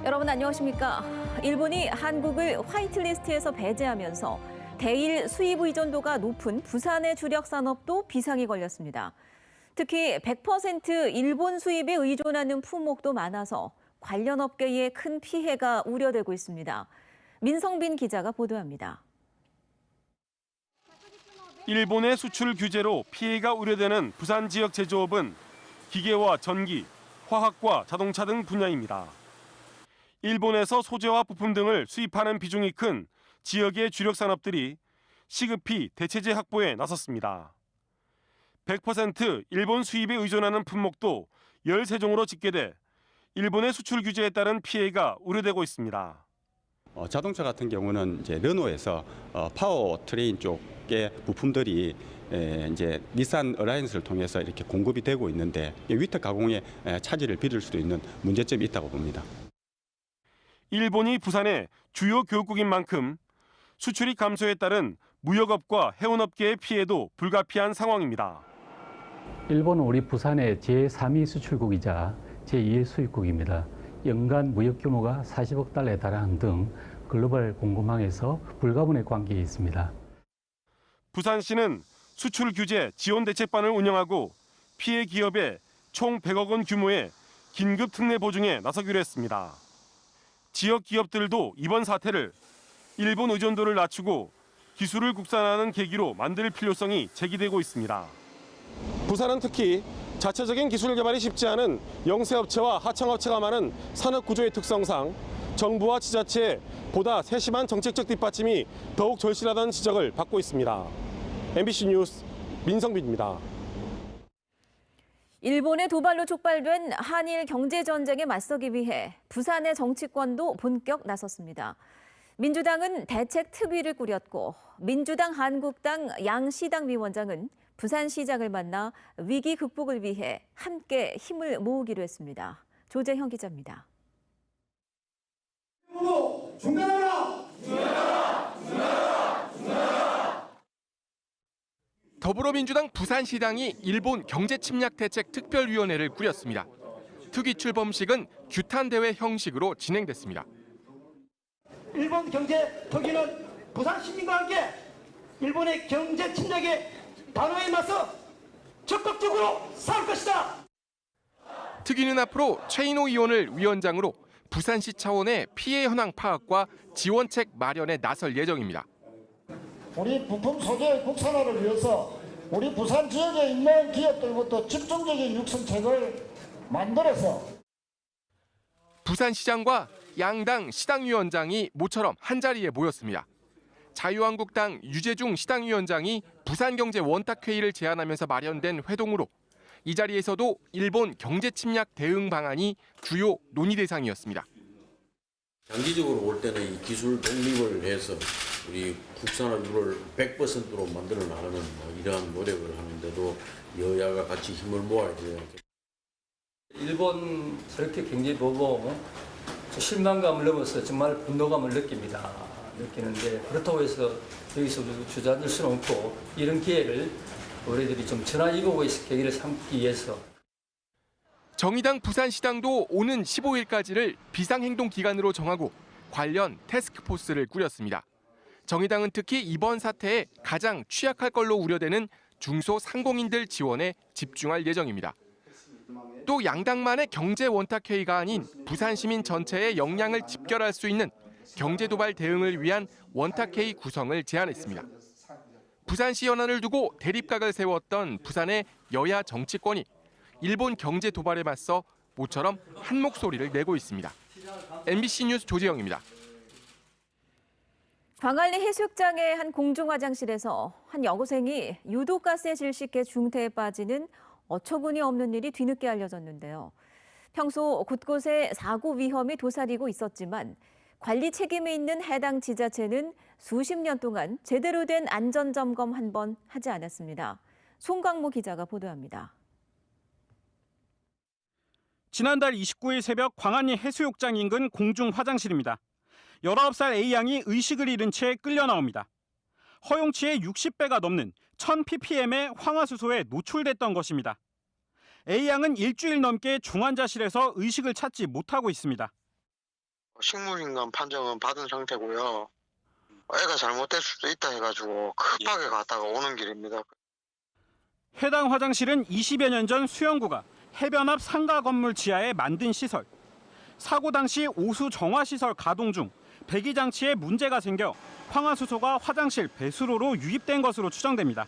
여러분 안녕하십니까? 일본이 한국을 화이트리스트에서 배제하면서 대일 수입 의존도가 높은 부산의 주력 산업도 비상이 걸렸습니다. 특히 100% 일본 수입에 의존하는 품목도 많아서 관련 업계에 큰 피해가 우려되고 있습니다. 민성빈 기자가 보도합니다. 일본의 수출 규제로 피해가 우려되는 부산 지역 제조업은 기계와 전기, 화학과 자동차 등 분야입니다. 일본에서 소재와 부품 등을 수입하는 비중이 큰 지역의 주력 산업들이 시급히 대체재 확보에 나섰습니다. 100% 일본 수입에 의존하는 품목도 13종으로 집계돼 일본의 수출 규제에 따른 피해가 우려되고 있습니다. 자동차 같은 경우는 이제 르노에서 파워트레인 쪽의 부품들이 이제 닛산 어라이언스를 통해서 이렇게 공급이 되고 있는데 위탁 가공에 차질을 빚을 수도 있는 문제점이 있다고 봅니다. 일본이 부산의 주요 교육국인 만큼 수출이 감소에 따른 무역업과 해운업계의 피해도 불가피한 상황입니다. 일본은 우리 부산의 제3위 수출국이자 제2위 수입국입니다. 연간 무역 규모가 40억 달러에 달하는 등 글로벌 공급망에서 불가분의 관계에 있습니다. 부산시는 수출 규제 지원 대책반을 운영하고 피해 기업에 총 100억 원 규모의 긴급 특례 보증에 나서기로 했습니다. 지역 기업들도 이번 사태를 일본 의존도를 낮추고 기술을 국산화하는 계기로 만들 필요성이 제기되고 있습니다. 부산은 특히 자체적인 기술 개발이 쉽지 않은 영세업체와 하청업체가 많은 산업 구조의 특성상 정부와 지자체의 보다 세심한 정책적 뒷받침이 더욱 절실하다는 지적을 받고 있습니다. MBC 뉴스 민성빈입니다. 일본의 도발로 촉발된 한일 경제전쟁에 맞서기 위해 부산의 정치권도 본격 나섰습니다. 민주당은 대책특위를 꾸렸고 민주당, 한국당, 양시당 위원장은 부산시장을 만나 위기 극복을 위해 함께 힘을 모으기로 했습니다. 조재형 기자입니다. 중단하라! 더불어민주당 부산시당이 일본 경제침략대책특별위원회를 꾸렸습니다. 특위 출범식은 규탄대회 형식으로 진행됐습니다. 일본 경제특위는 부산 시민과 함께 일본의 경제 침략의 단호에 맞서 적극적으로 싸울 것이다. 특위는 앞으로 최인호 의원을 위원장으로 부산시 차원의 피해 현황 파악과 지원책 마련에 나설 예정입니다. 우리 부품 소재 국산화를 위해서 우리 부산 지역에 있는 기업들부터 집중적인 육성책을 만들어서 부산시장과 양당 시당위원장이 모처럼 한자리에 모였습니다. 자유한국당 유재중 시당위원장이 부산경제 원탁회의를 제안하면서 마련된 회동으로 이 자리에서도 일본 경제침략 대응 방안이 주요 논의 대상이었습니다. 장기적으로 볼 때는 이 기술 독립을 해서 우리 국산화를 100%로 만들어 나가는 이러한 노력을 하는데도 여야가 같이 힘을 모아야 돼요. 일본 저렇게 경제 보고 실망감을 넘어서 정말 분노감을 느끼는데 그렇다고 해서 여기서 주저앉을 수는 없고 이런 기회를 우리들이 좀 전화위복의 계기를 삼기 위해서 정의당 부산시당도 오는 15일까지를 비상행동기간으로 정하고 관련 태스크포스를 꾸렸습니다. 정의당은 특히 이번 사태에 가장 취약할 걸로 우려되는 중소상공인들 지원에 집중할 예정입니다. 또 양당만의 경제원탁회의가 아닌 부산 시민 전체의 역량을 집결할 수 있는 경제도발 대응을 위한 원탁회의 구성을 제안했습니다. 부산시 현안을 두고 대립각을 세웠던 부산의 여야 정치권이 일본 경제 도발에 맞서 모처럼 한 목소리를 내고 있습니다. MBC 뉴스 조재영입니다. 광안리 해수욕장의 한 공중 화장실에서 한 여고생이 유독가스에 질식해 중태에 빠지는 어처구니 없는 일이 뒤늦게 알려졌는데요. 평소 곳곳에 사고 위험이 도사리고 있었지만 관리 책임에 있는 해당 지자체는 수십 년 동안 제대로 된 안전점검 한 번 하지 않았습니다. 송광모 기자가 보도합니다. 지난달 29일 새벽 광안리 해수욕장 인근 공중 화장실입니다. 19살 A양이 의식을 잃은 채 끌려 나옵니다. 허용치의 60배가 넘는 1000ppm의 황화수소에 노출됐던 것입니다. A양은 일주일 넘게 중환자실에서 의식을 찾지 못하고 있습니다. 식물인간 판정은 받은 상태고요. 애가 잘못될 수도 있다 해가지고 급하게 갔다가 오는 길입니다. 해당 화장실은 20여 년 전 수영구가 해변 앞 상가 건물 지하에 만든 시설. 사고 당시 오수 정화 시설 가동 중 배기 장치에 문제가 생겨 황화수소가 화장실 배수로로 유입된 것으로 추정됩니다.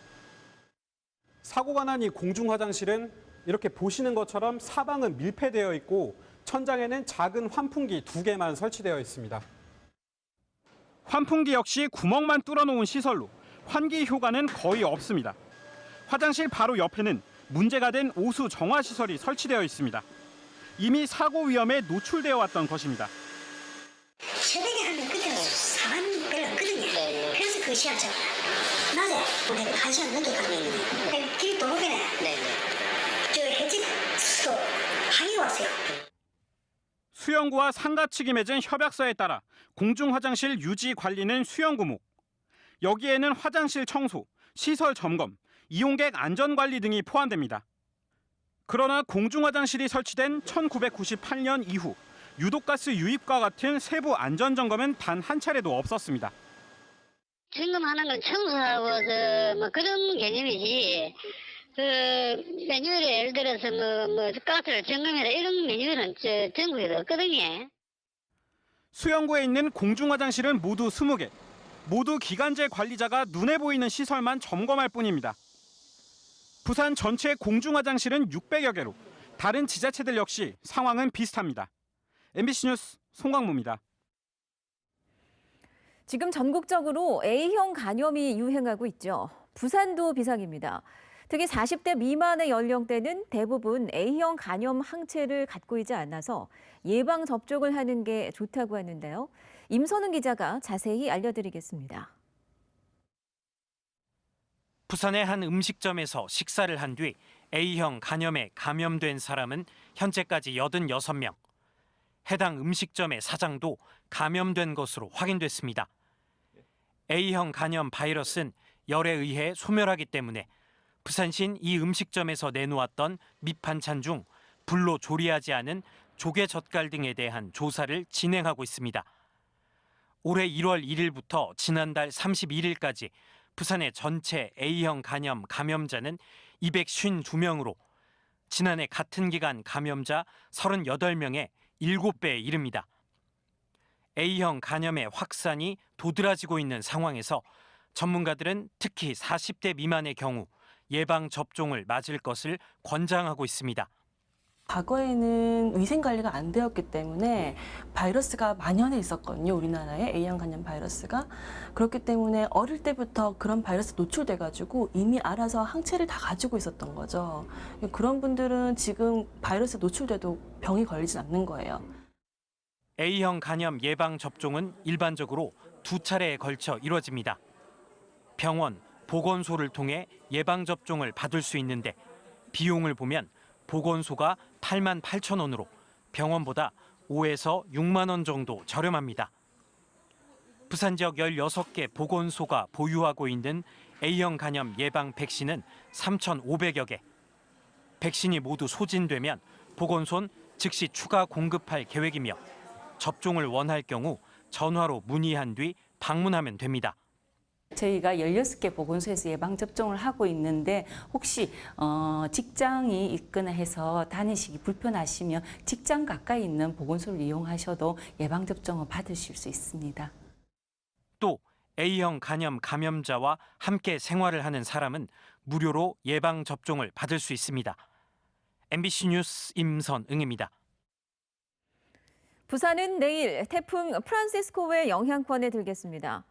사고가 난 이 공중 화장실은 이렇게 보시는 것처럼 사방은 밀폐되어 있고 천장에는 작은 환풍기 2개만 설치되어 있습니다. 환풍기 역시 구멍만 뚫어놓은 시설로 환기 효과는 거의 없습니다. 화장실 바로 옆에는 문제가 된 오수 정화 시설이 설치되어 있습니다. 이미 사고 위험에 노출되어 왔던 것입니다. 새벽에 하면 그때는 사람 별로 없거든요. 그래서 그 시간 제가 낮에 내가 1시간 넘게 가면 길 도로변에 저 횟집도 항의가 왔어요. 수영구와 상가 측이 맺은 협약서에 따라 공중 화장실 유지 관리는 수영구목. 여기에는 화장실 청소, 시설 점검, 이용객 안전 관리 등이 포함됩니다. 그러나 공중 화장실이 설치된 1998년 이후 유독가스 유입과 같은 세부 안전 점검은 단 한 차례도 없었습니다. 점검하는 건 청소하고 뭐 그런 개념이지. 그 매뉴얼에 예를 들어서 뭐 가스를 점검해라 이런 매뉴얼은 전국에도 없거든요. 수영구에 있는 공중 화장실은 모두 20개. 모두 기간제 관리자가 눈에 보이는 시설만 점검할 뿐입니다. 부산 전체 공중 화장실은 600여 개로 다른 지자체들 역시 상황은 비슷합니다. MBC 뉴스 송광무입니다. 지금 전국적으로 A형 간염이 유행하고 있죠. 부산도 비상입니다. 특히 40대 미만의 연령대는 대부분 A형 간염 항체를 갖고 있지 않아서 예방 접종을 하는 게 좋다고 하는데요. 임선웅 기자가 자세히 알려드리겠습니다. 부산의 한 음식점에서 식사를 한 뒤 A형 간염에 감염된 사람은 현재까지 86명. 해당 음식점의 사장도 감염된 것으로 확인됐습니다. A형 간염 바이러스는 열에 의해 소멸하기 때문에 부산시는 이 음식점에서 내놓았던 밑반찬 중 불로 조리하지 않은 조개 젓갈 등에 대한 조사를 진행하고 있습니다. 올해 1월 1일부터 지난달 31일까지 부산의 전체 A형 간염 감염자는 252명으로 지난해 같은 기간 감염자 38명의 7배에 이릅니다. A형 간염의 확산이 도드라지고 있는 상황에서 전문가들은 특히 40대 미만의 경우 예방 접종을 맞을 것을 권장하고 있습니다. 과거에는 위생 관리가 안 되었기 때문에 바이러스가 만연해 있었거든요. 우리나라에 A형 간염 바이러스가. 그렇기 때문에 어릴 때부터 그런 바이러스 노출돼 가지고 이미 알아서 항체를 다 가지고 있었던 거죠. 그런 분들은 지금 바이러스 노출돼도 병이 걸리진 않는 거예요. A형 간염 예방 접종은 일반적으로 2차례에 걸쳐 이뤄집니다. 병원, 보건소를 통해 예방 접종을 받을 수 있는데 비용을 보면 보건소가 8만 8천 원으로 병원보다 5에서 6만 원 정도 저렴합니다. 부산 지역 16개 보건소가 보유하고 있는 A형 간염 예방 백신은 3,500여 개. 백신이 모두 소진되면 보건소는 즉시 추가 공급할 계획이며 접종을 원할 경우 전화로 문의한 뒤 방문하면 됩니다. 저희가 16개 보건소에서 예방접종을 하고 있는데 혹시 직장이 있거나 해서 다니시기 불편하시면 직장 가까이 있는 보건소를 이용하셔도 예방접종을 받으실 수 있습니다. 또 A형 간염 감염자와 함께 생활을 하는 사람은 무료로 예방접종을 받을 수 있습니다. MBC 뉴스 임선응입니다. 부산은 내일 태풍 프란시스코의 영향권에 들겠습니다.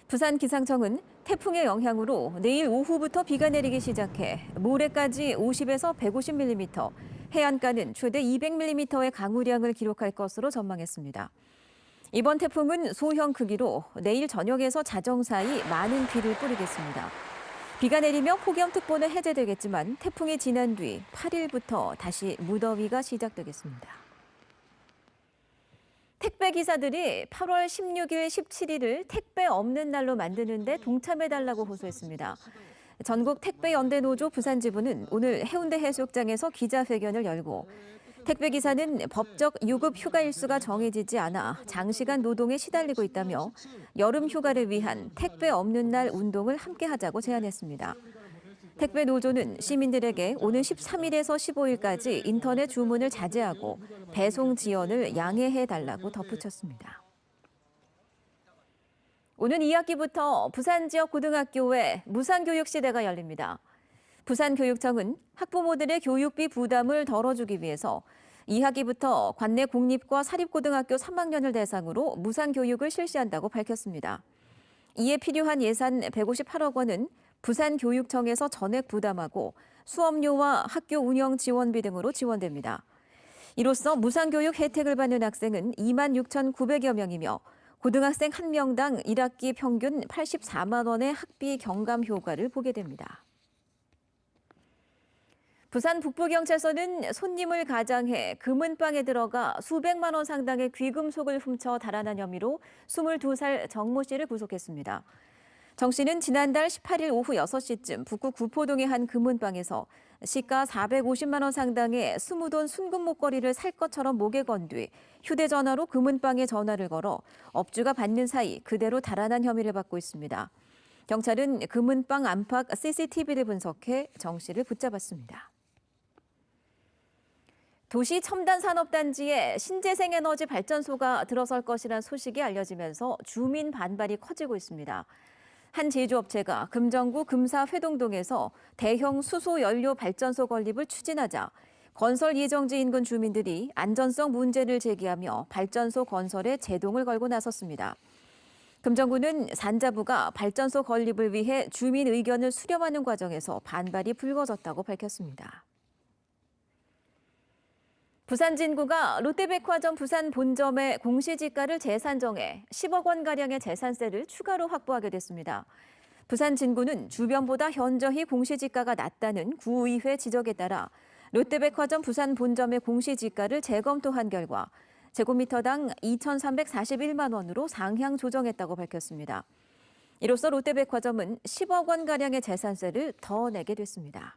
부산 기상청은 태풍의 영향으로 내일 오후부터 비가 내리기 시작해 모레까지 50에서 150mm, 해안가는 최대 200mm의 강우량을 기록할 것으로 전망했습니다. 이번 태풍은 소형 크기로 내일 저녁에서 자정 사이 많은 비를 뿌리겠습니다. 비가 내리며 폭염특보는 해제되겠지만 태풍이 지난 뒤 8일부터 다시 무더위가 시작되겠습니다. 택배 기사들이 8월 16일, 17일을 택배 없는 날로 만드는데 동참해달라고 호소했습니다. 전국 택배연대노조 부산지부는 오늘 해운대 해수욕장에서 기자회견을 열고 택배기사는 법적 유급 휴가 일수가 정해지지 않아 장시간 노동에 시달리고 있다며 여름 휴가를 위한 택배 없는 날 운동을 함께 하자고 제안했습니다. 택배 노조는 시민들에게 오는 13일에서 15일까지 인터넷 주문을 자제하고 배송 지연을 양해해달라고 덧붙였습니다. 오는 2학기부터 부산 지역 고등학교에 무상교육 시대가 열립니다. 부산교육청은 학부모들의 교육비 부담을 덜어주기 위해서 2학기부터 관내 공립과 사립고등학교 3학년을 대상으로 무상교육을 실시한다고 밝혔습니다. 이에 필요한 예산 158억 원은 부산교육청에서 전액 부담하고 수업료와 학교 운영 지원비 등으로 지원됩니다. 이로써 무상교육 혜택을 받는 학생은 26,900여 명이며 고등학생 1명당 1학기 평균 84만 원의 학비 경감 효과를 보게 됩니다. 부산 북부경찰서는 손님을 가장해 금은방에 들어가 수백만 원 상당의 귀금속을 훔쳐 달아난 혐의로 22살 정모 씨를 구속했습니다. 정 씨는 지난달 18일 오후 6시쯤 북구 구포동의 한 금은방에서 시가 450만 원 상당의 스무돈 순금 목걸이를 살 것처럼 목에 건 뒤 휴대전화로 금은방에 전화를 걸어 업주가 받는 사이 그대로 달아난 혐의를 받고 있습니다. 경찰은 금은방 안팎 CCTV를 분석해 정 씨를 붙잡았습니다. 도시 첨단 산업단지에 신재생에너지 발전소가 들어설 것이란 소식이 알려지면서 주민 반발이 커지고 있습니다. 한 제조업체가 금정구 금사 회동동에서 대형 수소 연료 발전소 건립을 추진하자 건설 예정지 인근 주민들이 안전성 문제를 제기하며 발전소 건설에 제동을 걸고 나섰습니다. 금정구는 산자부가 발전소 건립을 위해 주민 의견을 수렴하는 과정에서 반발이 불거졌다고 밝혔습니다. 부산 진구가 롯데백화점 부산 본점의 공시지가를 재산정해 10억 원가량의 재산세를 추가로 확보하게 됐습니다. 부산 진구는 주변보다 현저히 공시지가가 낮다는 구의회 지적에 따라 롯데백화점 부산 본점의 공시지가를 재검토한 결과 제곱미터당 2,341만 원으로 상향 조정했다고 밝혔습니다. 이로써 롯데백화점은 10억 원가량의 재산세를 더 내게 됐습니다.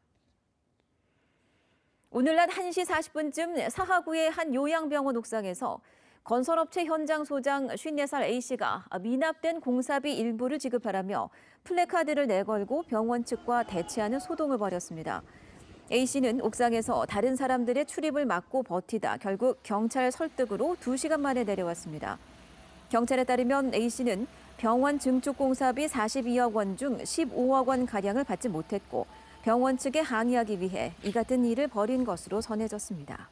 오늘 낮 1시 40분쯤 사하구의 한 요양병원 옥상에서 건설업체 현장 소장 54살 A씨가 미납된 공사비 일부를 지급하라며 플래카드를 내걸고 병원 측과 대치하는 소동을 벌였습니다. A씨는 옥상에서 다른 사람들의 출입을 막고 버티다 결국 경찰 설득으로 2시간 만에 내려왔습니다. 경찰에 따르면 A씨는 병원 증축 공사비 42억 원 중 15억 원 가량을 받지 못했고 병원 측에 항의하기 위해 이 같은 일을 벌인 것으로 전해졌습니다.